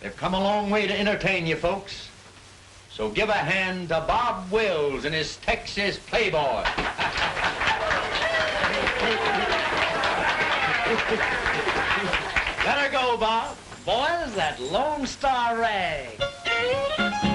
They've come a long way to entertain you folks. So give a hand to Bob Wills and his Texas Playboy. Let her go, Bob. Boys, that Lone Star rag.